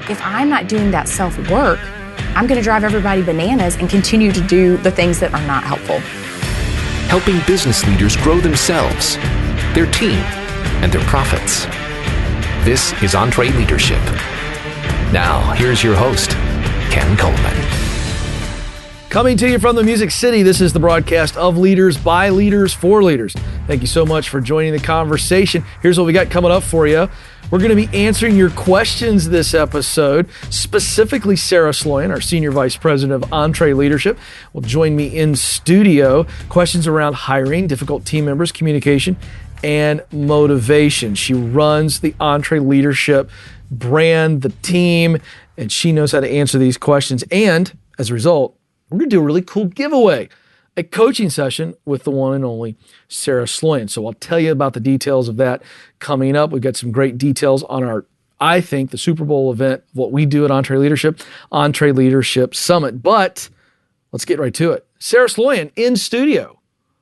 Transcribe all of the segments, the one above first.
If I'm not doing that self-work, I'm going to drive everybody bananas and continue to do the things that are not helpful. Helping business leaders grow themselves, their team, and their profits. This is EntreLeadership. Now, here's your host, Ken Coleman. Coming to you from the Music City, this is the broadcast of Leaders, by Leaders, for Leaders. Thank you so much for joining the conversation. Here's what we got coming up for you. We're going to be answering your questions this episode. Specifically, Sarah Sloyan, our Senior Vice President of EntreLeadership, will join me in studio. Questions around hiring, difficult team members, communication, and motivation. She runs the EntreLeadership brand, the team, and she knows how to answer these questions. And as a result, we're going to do a really cool giveaway, a coaching session with the one and only Sarah Sloyan. So I'll tell you about the details of that coming up. We've got some great details on our, I think, the Super Bowl event, what we do at EntreLeadership Summit. But let's get right to it. Sarah Sloyan in studio.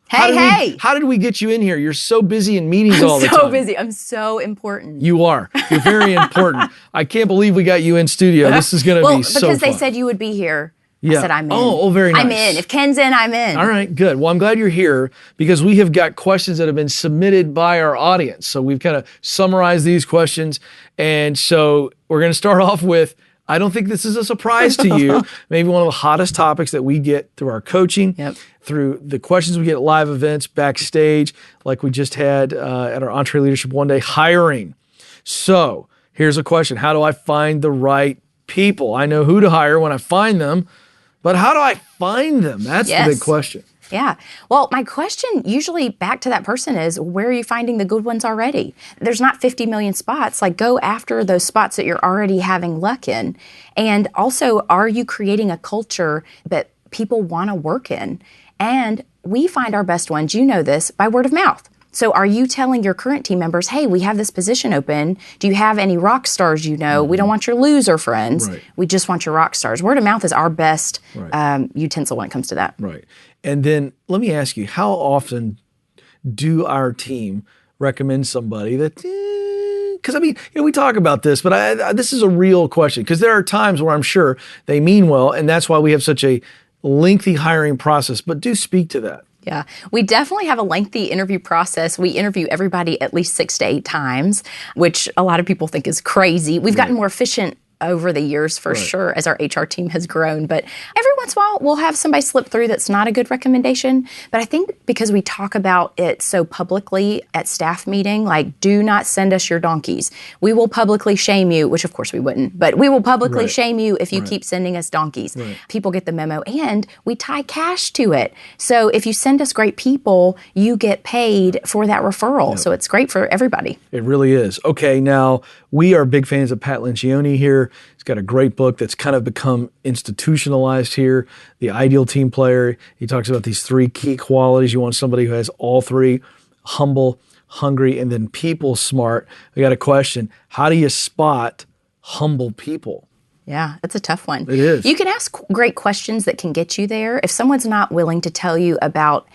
How did we get you in here? You're so busy in meetings all the time. I'm so busy. I'm so important. You are. You're very important. I can't believe we got you in studio. This is going to be so fun. Because they said you would be here. Yeah. I said, I'm in. Oh, very nice. I'm in. If Ken's in, I'm in. All right, good. Well, I'm glad you're here because we have got questions that have been submitted by our audience. So we've kind of summarized these questions. And so we're going to start off with, I don't think this is a surprise to you, maybe one of the hottest topics that we get through our coaching, through the questions we get at live events, backstage, like we just had at our EntreLeadership One Day, hiring. So here's a question. How do I find the right people? I know who to hire when I find them, but how do I find them? That's the big question. Yeah. Well, my question usually back to that person is, where are you finding the good ones already? There's not 50 million spots. Like, go after those spots that you're already having luck in. And also, are you creating a culture that people want to work in? And we find our best ones, you know this, by word of mouth. So are you telling your current team members, hey, we have this position open. Do you have any rock stars you know? We don't want your loser friends. Right. We just want your rock stars. Word of mouth is our best utensil when it comes to that. Right. And then let me ask you, how often do our team recommend somebody that, because I mean, we talk about this, but this is a real question because there are times where I'm sure they mean well, and that's why we have such a lengthy hiring process. But do speak to that. Yeah, we definitely have a lengthy interview process. We interview everybody at least 6 to 8 times, which a lot of people think is crazy. We've gotten more efficient over the years for sure as our HR team has grown. But every once in a while, we'll have somebody slip through that's not a good recommendation. But I think because we talk about it so publicly at staff meeting, like, do not send us your donkeys. We will publicly shame you, which of course we wouldn't, but we will publicly shame you if you keep sending us donkeys. People get the memo, and we tie cash to it. So if you send us great people, you get paid for that referral. So it's great for everybody. It really is. Okay, now we are big fans of Pat Lencioni here. He's got a great book that's kind of become institutionalized here, The Ideal Team Player. He talks about these 3 key qualities. You want somebody who has all 3, humble, hungry, and then people smart. I got a question. How do you spot humble people? Yeah, that's a tough one. It is. You can ask great questions that can get you there. If someone's not willing to tell me about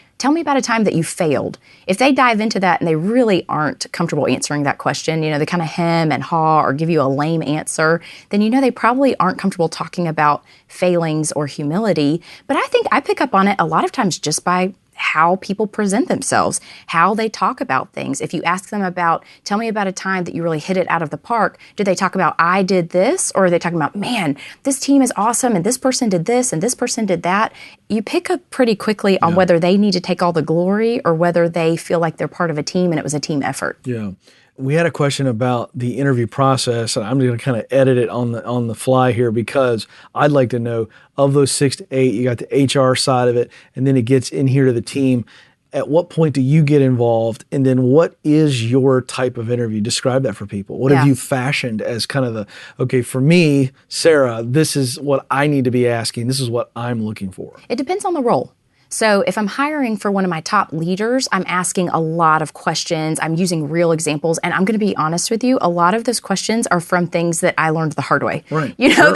a time that you failed. If they dive into that and they really aren't comfortable answering that question, they kind of hem and haw or give you a lame answer, then they probably aren't comfortable talking about failings or humility. But I think I pick up on it a lot of times just by how people present themselves, how they talk about things. If you ask them tell me about a time that you really hit it out of the park, do they talk about, I did this? Or are they talking about, man, this team is awesome and this person did this and this person did that? You pick up pretty quickly on whether they need to take all the glory or whether they feel like they're part of a team and it was a team effort. Yeah. We had a question about the interview process, and I'm going to kind of edit it on the fly here because I'd like to know, of those 6 to 8, you got the HR side of it, and then it gets in here to the team. At what point do you get involved? And then what is your type of interview? Describe that for people. What have you fashioned as kind of okay, for me, Sarah, this is what I need to be asking. This is what I'm looking for. It depends on the role. So if I'm hiring for one of my top leaders, I'm asking a lot of questions. I'm using real examples. And I'm going to be honest with you, a lot of those questions are from things that I learned the hard way. Right. You know, Sure,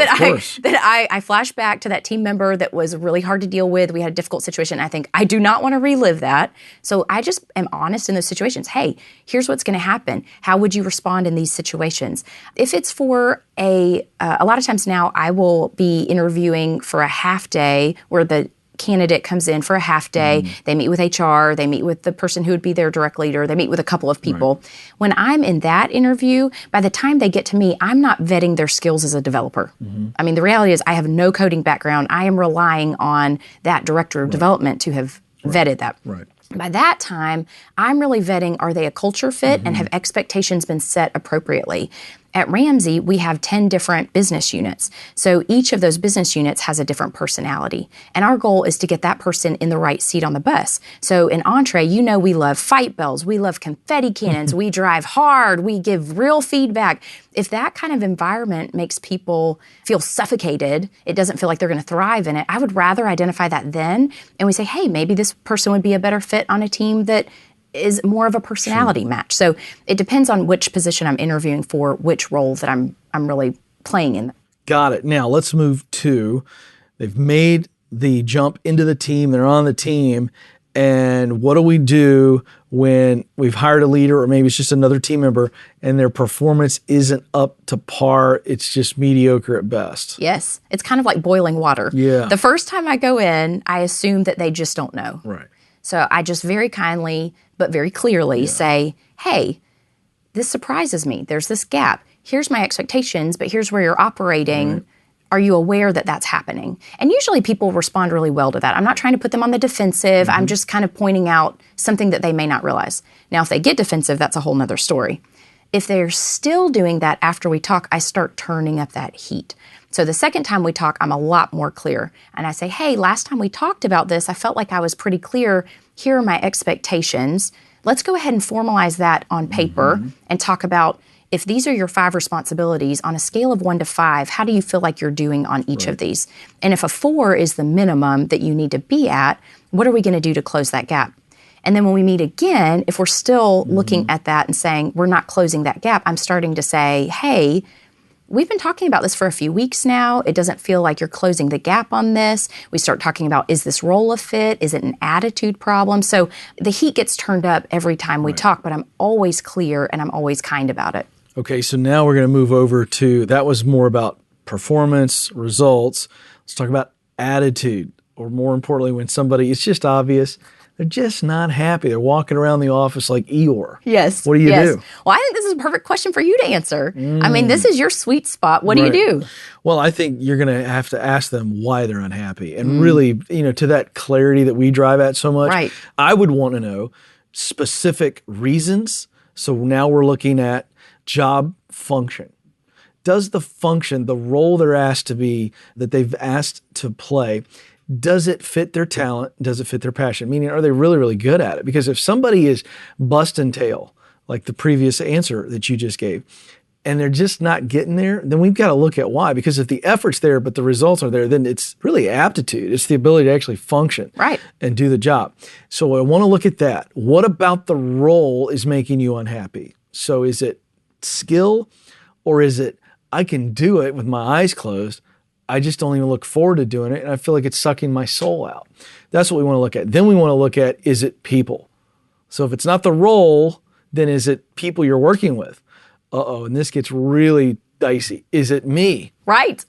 that I flash back to that team member that was really hard to deal with. We had a difficult situation. I think I do not want to relive that. So I just am honest in those situations. Hey, here's what's going to happen. How would you respond in these situations? If it's for a lot of times now I will be interviewing for a half day where the candidate comes in for a half day. They meet with HR, they meet with the person who would be their direct leader, they meet with a couple of people. Right. When I'm in that interview, by the time they get to me, I'm not vetting their skills as a developer. I mean, the reality is I have no coding background. I am relying on that director of development to have vetted that. Right. By that time, I'm really vetting, are they a culture fit and have expectations been set appropriately? At Ramsey, we have 10 different business units. So each of those business units has a different personality. And our goal is to get that person in the right seat on the bus. So in Entre, you know we love fight bells, we love confetti cannons, we drive hard, we give real feedback. If that kind of environment makes people feel suffocated, it doesn't feel like they're going to thrive in it, I would rather identify that then. And we say, hey, maybe this person would be a better fit on a team that is more of a personality match. So it depends on which position I'm interviewing for, which role that I'm really playing in. Got it. Now let's move to, they've made the jump into the team, they're on the team, and what do we do when we've hired a leader or maybe it's just another team member and their performance isn't up to par, it's just mediocre at best? Yes. It's kind of like boiling water. Yeah. The first time I go in, I assume that they just don't know. Right. So I just very kindly but very clearly say, hey, this surprises me. There's this gap. Here's my expectations, but here's where you're operating. Right. Are you aware that that's happening? And usually people respond really well to that. I'm not trying to put them on the defensive. I'm just kind of pointing out something that they may not realize. Now, if they get defensive, that's a whole nother story. If they're still doing that after we talk, I start turning up that heat. So the second time we talk, I'm a lot more clear. And I say, hey, last time we talked about this, I felt like I was pretty clear. Here are my expectations. Let's go ahead and formalize that on paper and talk about, if these are your 5 responsibilities, on a scale of 1 to 5, how do you feel like you're doing on each of these? And if a 4 is the minimum that you need to be at, what are we going to do to close that gap? And then when we meet again, if we're still looking at that and saying we're not closing that gap, I'm starting to say, hey, we've been talking about this for a few weeks now. It doesn't feel like you're closing the gap on this. We start talking about, is this role a fit? Is it an attitude problem? So the heat gets turned up every time we talk, but I'm always clear and I'm always kind about it. Okay, so now we're going to move over to, that was more about performance, results. Let's talk about attitude, or more importantly, when somebody, it's just obvious, they're just not happy. They're walking around the office like Eeyore. Yes. What do you do? Well, I think this is a perfect question for you to answer. I mean, this is your sweet spot. What do you do? Well, I think you're going to have to ask them why they're unhappy. And really, to that clarity that we drive at so much, I would want to know specific reasons. So now we're looking at job function. Does the function, the role they're asked to be, that they've asked to play, does it fit their talent? Does it fit their passion? Meaning, are they really, really good at it? Because if somebody is busting tail, like the previous answer that you just gave, and they're just not getting there, then we've got to look at why. Because if the effort's there, but the results are there, then it's really aptitude. It's the ability to actually function and do the job. So I want to look at that. What about the role is making you unhappy? So is it skill, or is it, I can do it with my eyes closed, I just don't even look forward to doing it, and I feel like it's sucking my soul out? That's what we want to look at. Then we want to look at, is it people? So if it's not the role, then is it people you're working with? And this gets really dicey. Is it me? Right.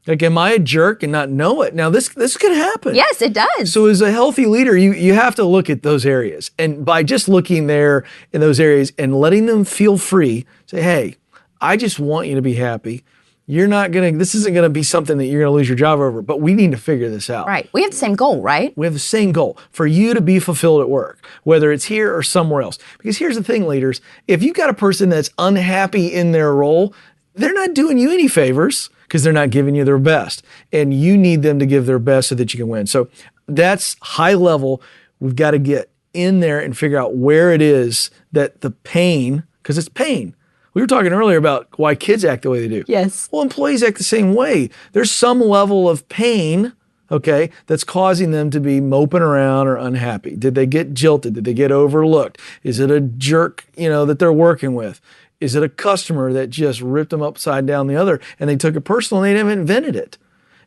Like, am I a jerk and not know it? Now, this could happen. Yes, it does. So as a healthy leader, you have to look at those areas. And by just looking there in those areas and letting them feel free, say, hey, I just want you to be happy. This isn't going to be something that you're going to lose your job over, but we need to figure this out. Right. We have the same goal, right? We have the same goal, for you to be fulfilled at work, whether it's here or somewhere else. Because here's the thing, leaders, if you've got a person that's unhappy in their role, they're not doing you any favors, because they're not giving you their best. And you need them to give their best so that you can win. So that's high level. We've got to get in there and figure out where it is that the pain, because it's pain. We were talking earlier about why kids act the way they do. Yes. Well, employees act the same way. There's some level of pain okay, that's causing them to be moping around or unhappy? Did they get jilted? Did they get overlooked? Is it a jerk, that they're working with? Is it a customer that just ripped them upside down the other and they took it personal and they never invented it?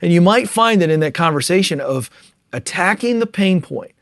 And you might find that in that conversation of attacking the pain point,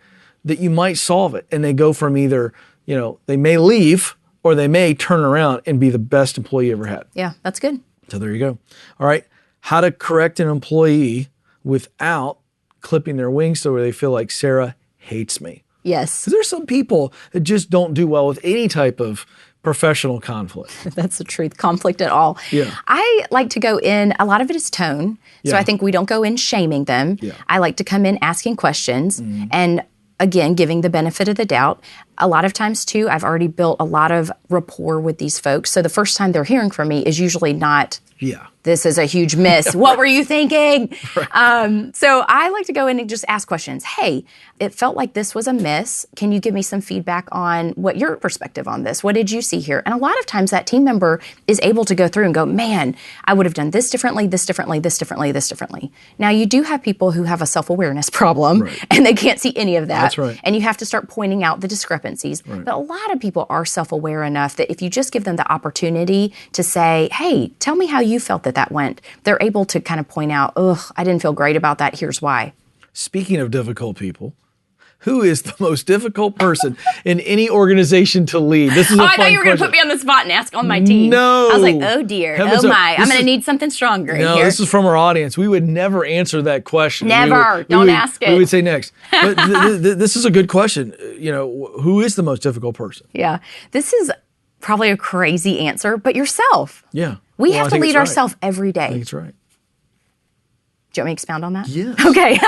that you might solve it. And they go from either, they may leave or they may turn around and be the best employee you ever had. Yeah, that's good. So there you go. All right. How to correct an employee without clipping their wings so where they feel like Sarah hates me. Yes. Because there's some people that just don't do well with any type of professional conflict. That's the truth. Conflict at all. Yeah. I like to go in, a lot of it is tone. So Yeah. I think we don't go in shaming them. Yeah. I like to come in asking questions and again, giving the benefit of the doubt. A lot of times too, I've already built a lot of rapport with these folks. So the first time they're hearing from me is usually not, Yeah. this is a huge miss. What were you thinking? So I like to go in and just ask questions. Hey, it felt like this was a miss. Can you give me some feedback on what your perspective on this? What did you see here? And a lot of times that team member is able to go through and go, man, I would have done this differently, this differently, this differently, this differently. Now you do have people who have a self-awareness problem and they can't see any of that. That's right. And you have to start pointing out the discrepancies. But a lot of people are self-aware enough that if you just give them the opportunity to say, hey, tell me how you felt that went, they're able to kind of point out, I didn't feel great about that. Here's why. Speaking of difficult people, who is the most difficult person in any organization to lead? This is a I fun thought you were going to question. put me on the spot and ask on my team. No. I was like, oh dear, Heavens oh my, I'm this going to is- need something stronger in No, here. this is from our audience. We would never answer that question. Never. Don't ask it. We would say next. But this is a good question. Who is the most difficult person? Yeah. This is probably a crazy answer, but yourself. Yeah. We Well, I have to think lead it's right. ourselves every I day. think it's right. Do you want me to expound on that? Yes. Okay.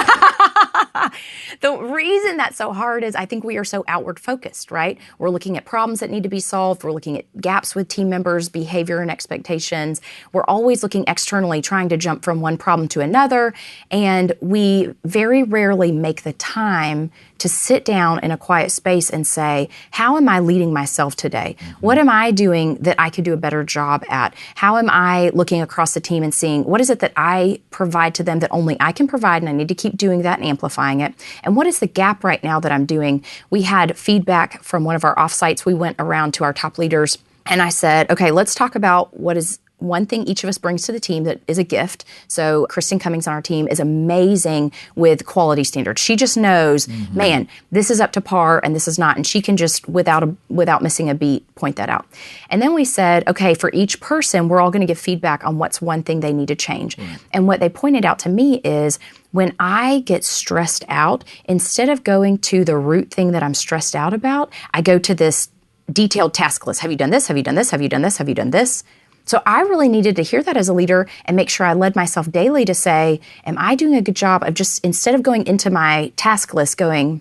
The reason that's so hard is I think we are so outward focused, right? We're looking at problems that need to be solved. We're looking at gaps with team members' behavior and expectations. We're always looking externally, trying to jump from one problem to another. And we very rarely make the time to sit down in a quiet space and say, how am I leading myself today? What am I doing that I could do a better job at? How am I looking across the team and seeing what is it that I provide to them that only I can provide, and I need to keep doing that and amplifying it? And what is the gap right now that I'm doing? We had feedback from one of our offsites. We went around to our top leaders and I said, okay, let's talk about what is one thing each of us brings to the team that is a gift. So Kristen Cummings on our team is amazing with quality standards. She just knows, man, this is up to par and this is not. And she can just, without missing a beat, point that out. And then we said, okay, for each person, we're all going to give feedback on what's one thing they need to change. And what they pointed out to me is, when I get stressed out, instead of going to the root thing that I'm stressed out about, I go to this detailed task list. Have you done this? Have you done this? Have you done this? Have you done this? So I really needed to hear that as a leader and make sure I led myself daily to say, am I doing a good job of just, instead of going into my task list going,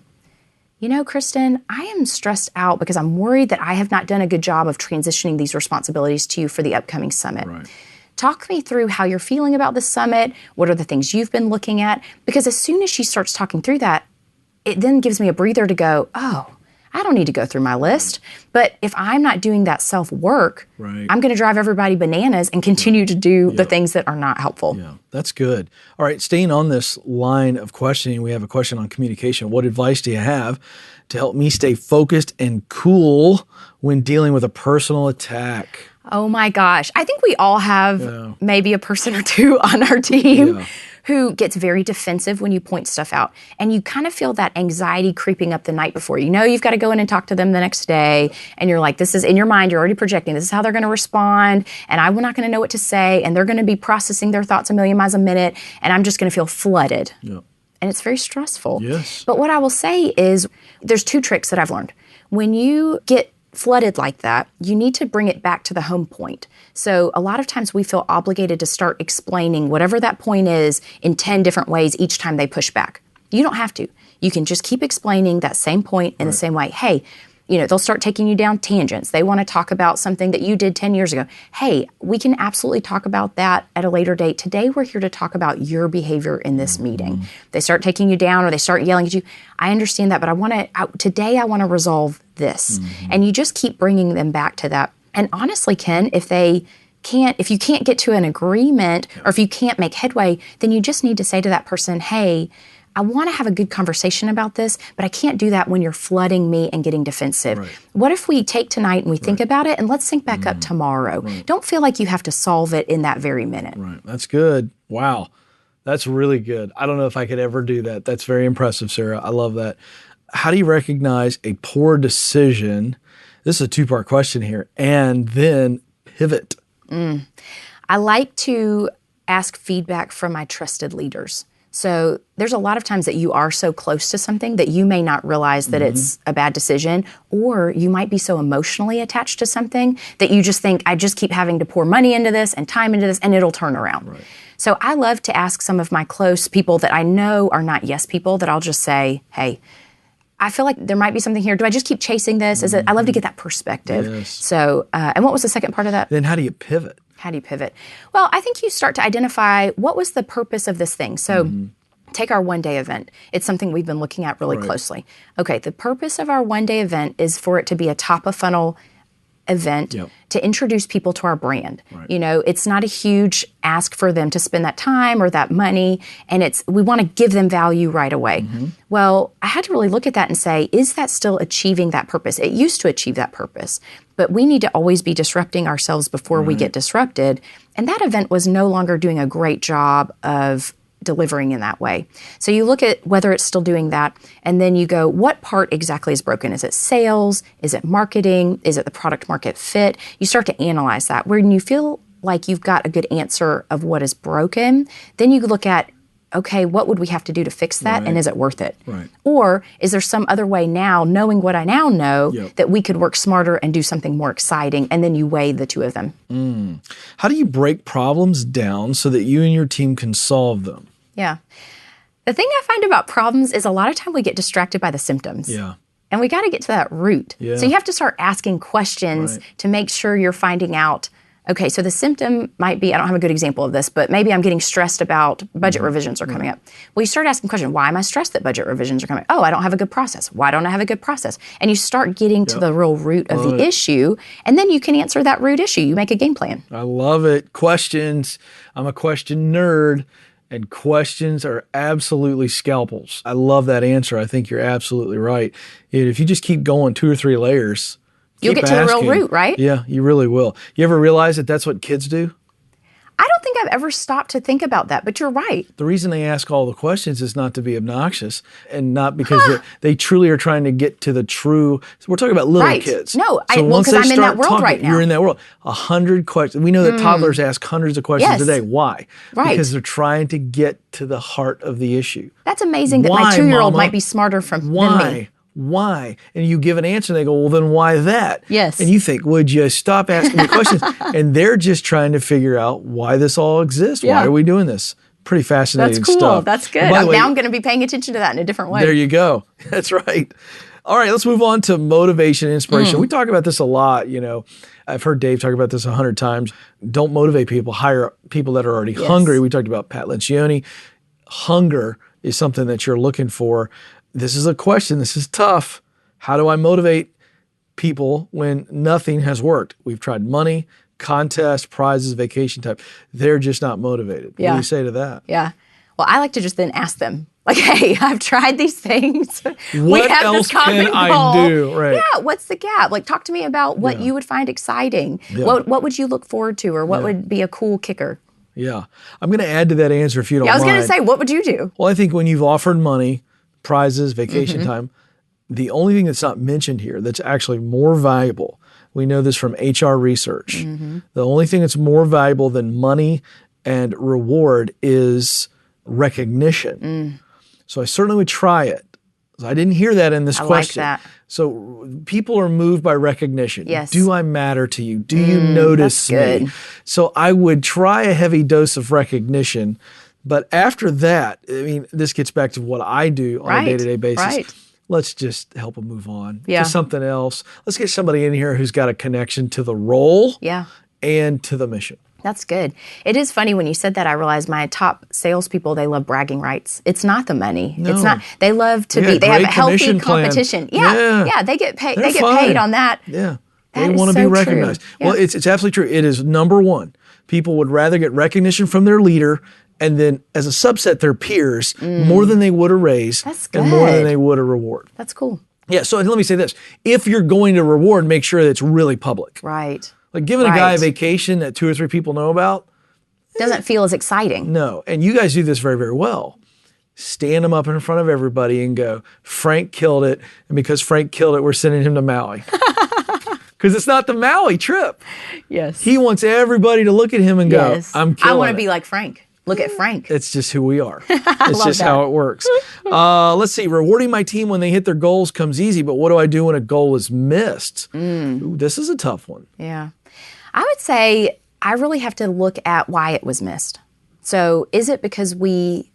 Kristen, I am stressed out because I'm worried that I have not done a good job of transitioning these responsibilities to you for the upcoming summit. Right. Talk me through how you're feeling about the summit. What are the things you've been looking at? Because as soon as she starts talking through that, it then gives me a breather to go, oh, I don't need to go through my list. But if I'm not doing that self-work, Right. I'm going to drive everybody bananas and continue to do the things that are not helpful. Yeah, that's good. All right, staying on this line of questioning, we have a question on communication. What advice do you have to help me stay focused and cool when dealing with a personal attack? Oh my gosh. I think we all have maybe a person or two on our team who gets very defensive when you point stuff out. And you kind of feel that anxiety creeping up the night before. You've got to go in and talk to them the next day. And you're like, this is in your mind, you're already projecting, this is how they're going to respond. And I'm not going to know what to say. And they're going to be processing their thoughts a million miles a minute. And I'm just going to feel flooded. Yeah. And it's very stressful. Yes. But what I will say is there's two tricks that I've learned. When you get flooded like that, you need to bring it back to the home point. So a lot of times we feel obligated to start explaining whatever that point is in 10 different ways each time they push back. You don't have to. You can just keep explaining that same point in the same way. Hey, they'll start taking you down tangents. They want to talk about something that you did 10 years ago. Hey, we can absolutely talk about that at a later date. Today, we're here to talk about your behavior in this meeting. They start taking you down or they start yelling at you. I understand that, but today I want to resolve this. And you just keep bringing them back to that. And honestly, Ken, if they if you can't get to an agreement or if you can't make headway, then you just need to say to that person, hey, I want to have a good conversation about this, but I can't do that when you're flooding me and getting defensive. Right. What if we take tonight and we think about it and let's sync back up tomorrow? Right. Don't feel like you have to solve it in that very minute. Right. That's good. Wow. That's really good. I don't know if I could ever do that. That's very impressive, Sarah. I love that. How do you recognize a poor decision? This is a two-part question here. And then pivot. I like to ask feedback from my trusted leaders. So there's a lot of times that you are so close to something that you may not realize that it's a bad decision, or you might be so emotionally attached to something that you just think, I just keep having to pour money into this and time into this and it'll turn around. Right. So I love to ask some of my close people that I know are not yes people that I'll just say, hey, I feel like there might be something here. Do I just keep chasing this? Is it? I love to get that perspective. Yes. So, and what was the second part of that? Then how do you pivot? How do you pivot? Well, I think you start to identify what was the purpose of this thing. So take our one-day event. It's something we've been looking at really closely. Okay, the purpose of our one-day event is for it to be a top-of-funnel event to introduce people to our brand. Right. You know, it's not a huge ask for them to spend that time or that money, and we want to give them value right away. Well, I had to really look at that and say, is that still achieving that purpose? It used to achieve that purpose, but we need to always be disrupting ourselves before we get disrupted. And that event was no longer doing a great job of delivering in that way. So you look at whether it's still doing that, and then you go, what part exactly is broken? Is it sales? Is it marketing? Is it the product market fit? You start to analyze that. When you feel like you've got a good answer of what is broken, then you look at, okay, what would we have to do to fix that, and is it worth it? Right. Or is there some other way now, knowing what I now know, that we could work smarter and do something more exciting, and then you weigh the two of them. How do you break problems down so that you and your team can solve them? Yeah. The thing I find about problems is a lot of time we get distracted by the symptoms. Yeah. And we got to get to that root. Yeah. So you have to start asking questions to make sure you're finding out, okay, so the symptom might be, I don't have a good example of this, but maybe I'm getting stressed about budget revisions are coming up. Well, you start asking questions, why am I stressed that budget revisions are coming? Oh, I don't have a good process. Why don't I have a good process? And you start getting to the real root of the issue, and then you can answer that root issue. You make a game plan. I love it. Questions. I'm a question nerd. And questions are absolutely scalpels. I love that answer. I think you're absolutely right. And if you just keep going 2 or 3 layers, you'll get to the real root, right? Yeah, you really will. You ever realize that that's what kids do? I don't think I've ever stopped to think about that, but you're right. The reason they ask all the questions is not to be obnoxious and not because they truly are trying to get to the true. So we're talking about little kids. No, because I'm in that world right now. You're in that world. 100 questions. We know that toddlers ask hundreds of questions a day. Why? Right. Because they're trying to get to the heart of the issue. That's amazing that my 2-year-old might be smarter than me. Why? And you give an answer and they go, well, then why that? Yes. And you think, would you stop asking the questions? And they're just trying to figure out why this all exists. Why are we doing this? Pretty fascinating stuff. That's cool. That's good. Now I'm going to be paying attention to that in a different way. There you go. That's right. All right, let's move on to motivation and inspiration. We talk about this a lot. You know, I've heard Dave talk about this 100 times. Don't motivate people. Hire people that are already hungry. We talked about Pat Lencioni. Hunger is something that you're looking for. This is a question. This is tough. How do I motivate people when nothing has worked? We've tried money, contests, prizes, vacation time. They're just not motivated. What do you say to that? Yeah. Well, I like to just then ask them, like, hey, I've tried these things. What else can I do? Right. Yeah, what's the gap? Like, talk to me about what you would find exciting. Yeah. What would you look forward to, or what would be a cool kicker? Yeah. I'm going to add to that answer if you don't mind. I was going to say, what would you do? Well, I think when you've offered money, prizes, vacation time, the only thing that's not mentioned here that's actually more valuable, we know this from HR research, the only thing that's more valuable than money and reward is recognition. So I certainly would try it. I didn't hear that in this question. Like that. So people are moved by recognition. Yes. Do I matter to you? Do you notice me? So I would try a heavy dose of recognition. But after that, I mean, this gets back to what I do on a day-to-day basis. Right. Let's just help them move on to something else. Let's get somebody in here who's got a connection to the role and to the mission. That's good. It is funny when you said that, I realized my top salespeople, they love bragging rights. It's not the money. No. It's not. They love to be. They have a healthy competition. Yeah, they get paid. They get paid on that. Yeah. They want to be recognized. Yeah. Well, it's absolutely true. It is number one. People would rather get recognition from their leader and then as a subset, their peers, more than they would a raise and more than they would a reward. That's cool. Yeah, so let me say this. If you're going to reward, make sure that it's really public. Right. Like giving a guy a vacation that 2 or 3 people know about. Doesn't feel as exciting. No, and you guys do this very, very well. Stand him up in front of everybody and go, Frank killed it, and because Frank killed it, we're sending him to Maui. Because it's not the Maui trip. Yes. He wants everybody to look at him and go, I'm killing it. I want to be like Frank. Look at Frank. It's just who we are. It's just how it works. Let's see. Rewarding my team when they hit their goals comes easy, but what do I do when a goal is missed? Ooh, this is a tough one. Yeah. I would say I really have to look at why it was missed. So is it because we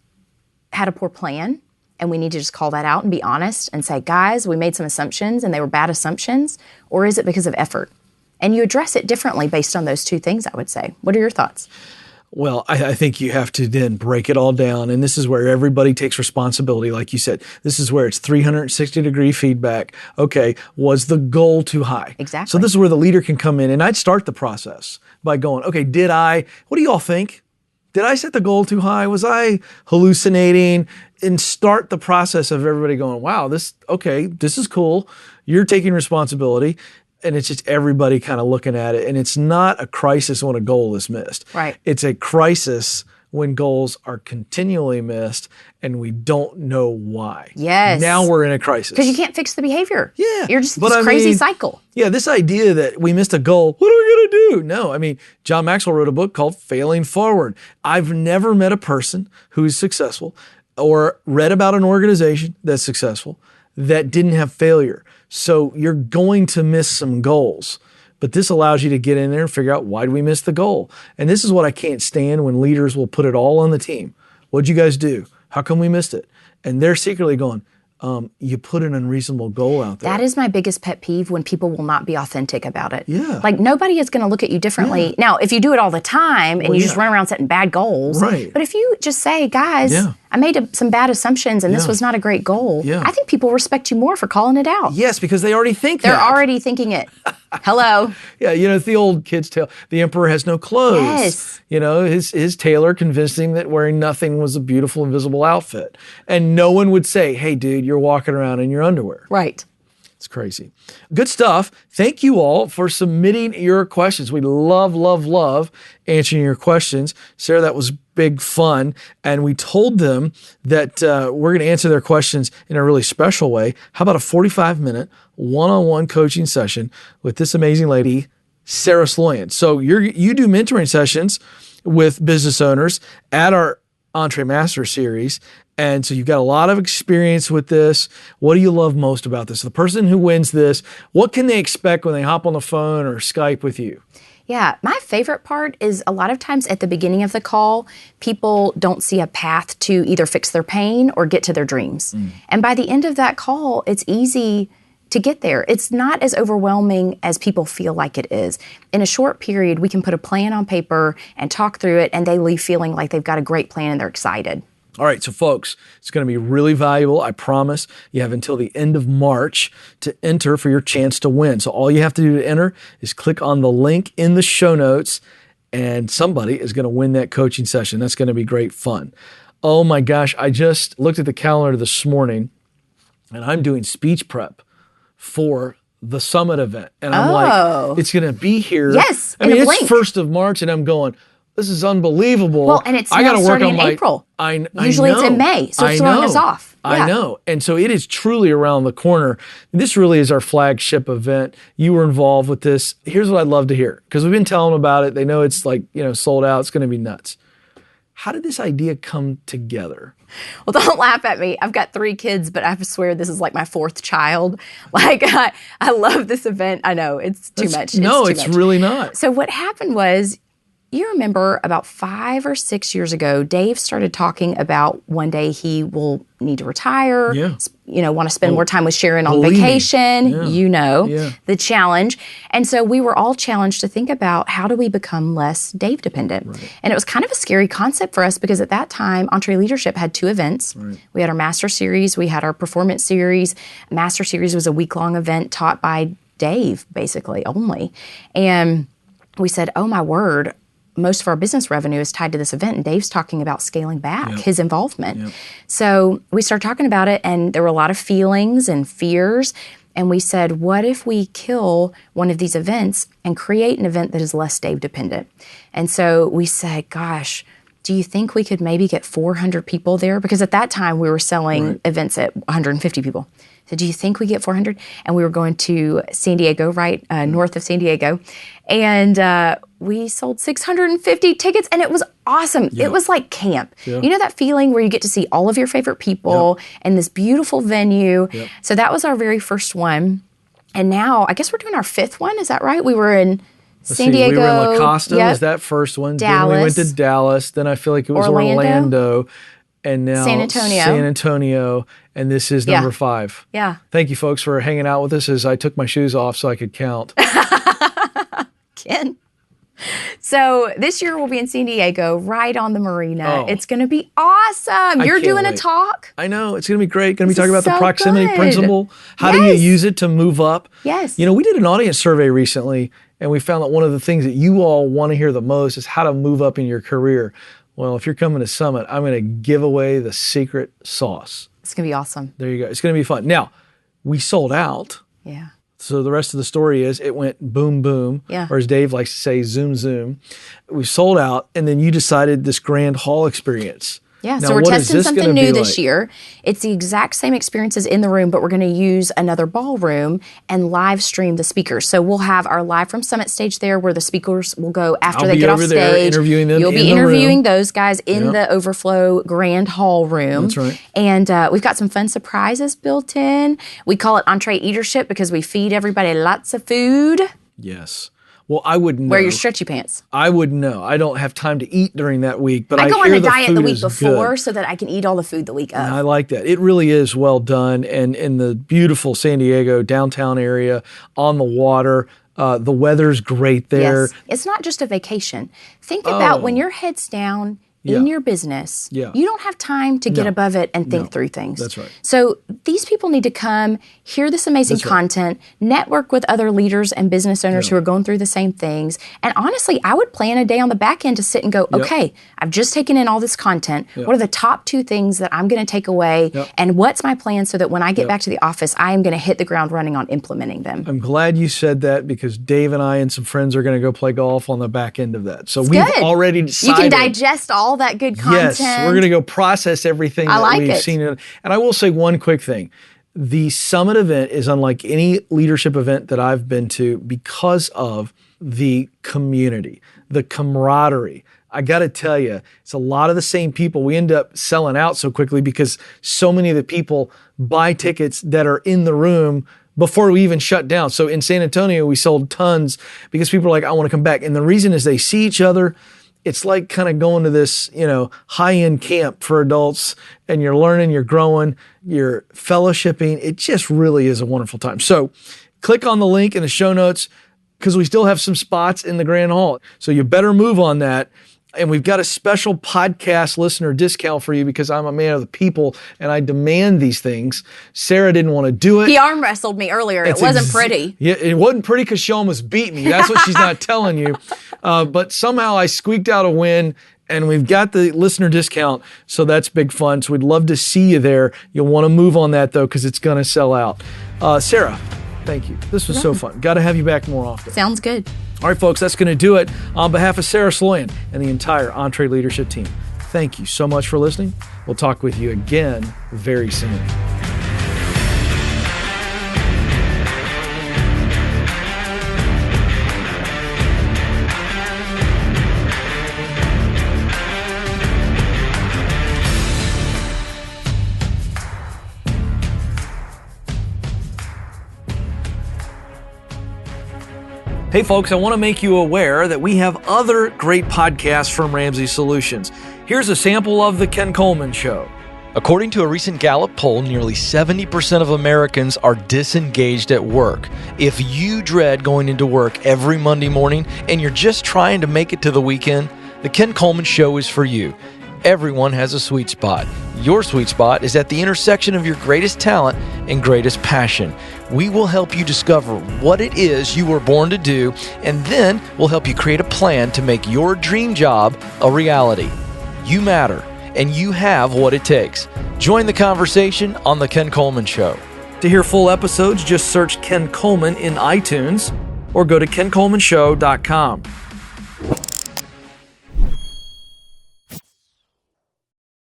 had a poor plan and we need to just call that out and be honest and say, guys, we made some assumptions and they were bad assumptions? Or is it because of effort? And you address it differently based on those two things, I would say. What are your thoughts? Well, I think you have to then break it all down. And this is where everybody takes responsibility. Like you said, this is where it's 360-degree feedback. Okay, was the goal too high? Exactly. So this is where the leader can come in. And I'd start the process by going, okay, what do you all think? Did I set the goal too high? Was I hallucinating? And start the process of everybody going, wow, this is cool. You're taking responsibility. And it's just everybody kind of looking at it. And it's not a crisis when a goal is missed. Right. It's a crisis when goals are continually missed and we don't know why. Yes. Now we're in a crisis. Because you can't fix the behavior. Yeah. You're just this crazy cycle. Yeah, this idea that we missed a goal, what are we going to do? No, John Maxwell wrote a book called Failing Forward. I've never met a person who's successful or read about an organization that's successful that didn't have failure. So you're going to miss some goals, but this allows you to get in there and figure out, why did we miss the goal? And this is what I can't stand, when leaders will put it all on the team. What'd you guys do? How come we missed it? And they're secretly going, you put an unreasonable goal out there. That is my biggest pet peeve, when people will not be authentic about it. Yeah. Like, nobody is going to look at you differently. Yeah. Now, if you do it all the time and you just run around setting bad goals. Right. But if you just say, guys, I made some bad assumptions and this was not a great goal. Yeah. I think people respect you more for calling it out. Yes, because they already think They're already thinking it. Hello. Yeah, it's the old kid's tale. The emperor has no clothes. Yes. His tailor convinced him that wearing nothing was a beautiful, invisible outfit. And no one would say, hey, dude, you're walking around in your underwear. Right. It's crazy. Good stuff. Thank you all for submitting your questions. We love answering your questions. Sarah, that was big fun. And we told them that we're going to answer their questions in a really special way. How about a 45-minute one-on-one coaching session with this amazing lady, Sarah Sloyan? So you do mentoring sessions with business owners at our EntreMaster series. And so you've got a lot of experience with this. What do you love most about this? The person who wins this, what can they expect when they hop on the phone or Skype with you? Yeah, my favorite part is a lot of times at the beginning of the call, people don't see a path to either fix their pain or get to their dreams. And by the end of that call, it's easy to get there. It's not as overwhelming as people feel like it is. In a short period, we can put a plan on paper and talk through it, and they leave feeling like they've got a great plan and they're excited. All right, so folks, it's going to be really valuable. I promise. You have until the end of March to enter for your chance to win. So all you have to do to enter is click on the link in the show notes, and somebody is going to win that coaching session. That's going to be great fun. Oh my gosh, I just looked at the calendar this morning, and I'm doing speech prep for the summit event. And I'm like, it's going to be here. Yes, I mean, it's 1st of March, and I'm going, this is unbelievable. Well, and it's now starting in April. Usually it's in May, so it's throwing us off. Yeah. I know. And so it is truly around the corner. This really is our flagship event. You were involved with this. Here's what I'd love to hear, because we've been telling them about it. They know it's sold out. It's going to be nuts. How did this idea come together? Well, don't laugh at me. I've got 3 kids, but I swear this is like my 4th child. Like, I love this event. I know, it's too much. It's really not. So what happened was, you remember about 5 or 6 years ago, Dave started talking about one day he will need to retire, want to spend more time with Sharon on vacation, the challenge. And so we were all challenged to think about, how do we become less Dave dependent? Right. And it was kind of a scary concept for us, because at that time, EntreLeadership had 2 events. Right. We had our Master Series, we had our Performance Series. Master Series was a week-long event taught by Dave, basically, only. And we said, oh my word, most of our business revenue is tied to this event, and Dave's talking about scaling back his involvement. So we started talking about it, and there were a lot of feelings and fears. And we said, what if we kill one of these events and create an event that is less Dave dependent? And so we said, gosh, do you think we could maybe get 400 people there? Because at that time we were selling events at 150 people. So do you think we get 400? And we were going to San Diego, north of San Diego. And we sold 650 tickets, and it was awesome. It was like camp. You know that feeling where you get to see all of your favorite people and this beautiful venue. So that was our very first one. And now I guess we're doing our fifth one. Is that right? We were in San Diego. We were in La Costa, was that first one. Dallas. Then we went to Dallas. Then I feel like it was Orlando. And now San Antonio. And this is number 5. Thank you, folks, for hanging out with us as I took my shoes off so I could count. Ken. So this year we'll be in San Diego, right on the marina. It's going to be awesome. You're doing a talk. I know. It's going to be great. Going to be talking about the proximity principle. How do you use it to move up? You know, we did an audience survey recently, and we found that one of the things that you all want to hear the most is how to move up in your career. Well, if you're coming to Summit, I'm going to give away the secret sauce. It's going to be awesome. There you go. It's going to be fun. Now, we sold out. So the rest of the story is it went boom, boom, or as Dave likes to say, zoom, zoom. We sold out, and then you decided this grand hall experience. Now, so we're testing something new this year. It's the exact same experiences in the room, but we're going to use another ballroom and live stream the speakers. So we'll have our Live from Summit stage there where the speakers will go after they get off stage. There interviewing them. You'll be interviewing those guys in the overflow grand hall room. That's right. And we've got some fun surprises built in. We call it EntreLeadership because we feed everybody lots of food. Yes. Well, I would know. Wear your stretchy pants. I would know. I don't have time to eat during that week, but I go on a diet the week before good. So that I can eat all the food the week of. And I like that. It really is well done. And in the beautiful San Diego downtown area, on the water, the weather's great there. Yes. It's not just a vacation. Think about when your head's down in your business, you don't have time to get above it and think through things. That's right. So these people need to come, hear this amazing content, network with other leaders and business owners who are going through the same things. And honestly, I would plan a day on the back end to sit and go, okay, I've just taken in all this content. What are the top 2 things that I'm going to take away? And what's my plan so that when I get back to the office, I am going to hit the ground running on implementing them? I'm glad you said that because Dave and I and some friends are going to go play golf on the back end of that. So we've already decided. You can digest all that good content. Yes, we're going to go process everything that we've seen. And I will say one quick thing. The Summit event is unlike any leadership event that I've been to because of the community, the camaraderie. I got to tell you, it's a lot of the same people. We end up selling out so quickly because so many of the people buy tickets that are in the room before we even shut down. So in San Antonio, we sold tons because people are like, I want to come back. And the reason is they see each other. It's like kind of going to this, high-end camp for adults, and you're learning, you're growing, you're fellowshipping. It just really is a wonderful time. So click on the link in the show notes because we still have some spots in the Grand Hall. So you better move on that. And we've got a special podcast listener discount for you because I'm a man of the people and I demand these things. Sarah didn't want to do it. He arm wrestled me earlier. It wasn't pretty. Yeah, it wasn't pretty because she almost beat me. That's what she's not telling you. But somehow I squeaked out a win and we've got the listener discount. So that's big fun. So we'd love to see you there. You'll want to move on that though because it's going to sell out. Sarah, thank you. This was so fun. Got to have you back more often. Sounds good. All right, folks, that's going to do it. On behalf of Sarah Sloyan and the entire EntreLeadership team, thank you so much for listening. We'll talk with you again very soon. Hey folks, I want to make you aware that we have other great podcasts from Ramsey Solutions. Here's a sample of The Ken Coleman Show. According to a recent Gallup poll, nearly 70% of Americans are disengaged at work. If you dread going into work every Monday morning and you're just trying to make it to the weekend, The Ken Coleman Show is for you. Everyone has a sweet spot. Your sweet spot is at the intersection of your greatest talent and greatest passion. We will help you discover what it is you were born to do, and then we'll help you create a plan to make your dream job a reality. You matter, and you have what it takes. Join the conversation on The Ken Coleman Show. To hear full episodes, just search Ken Coleman in iTunes or go to kencolemanshow.com.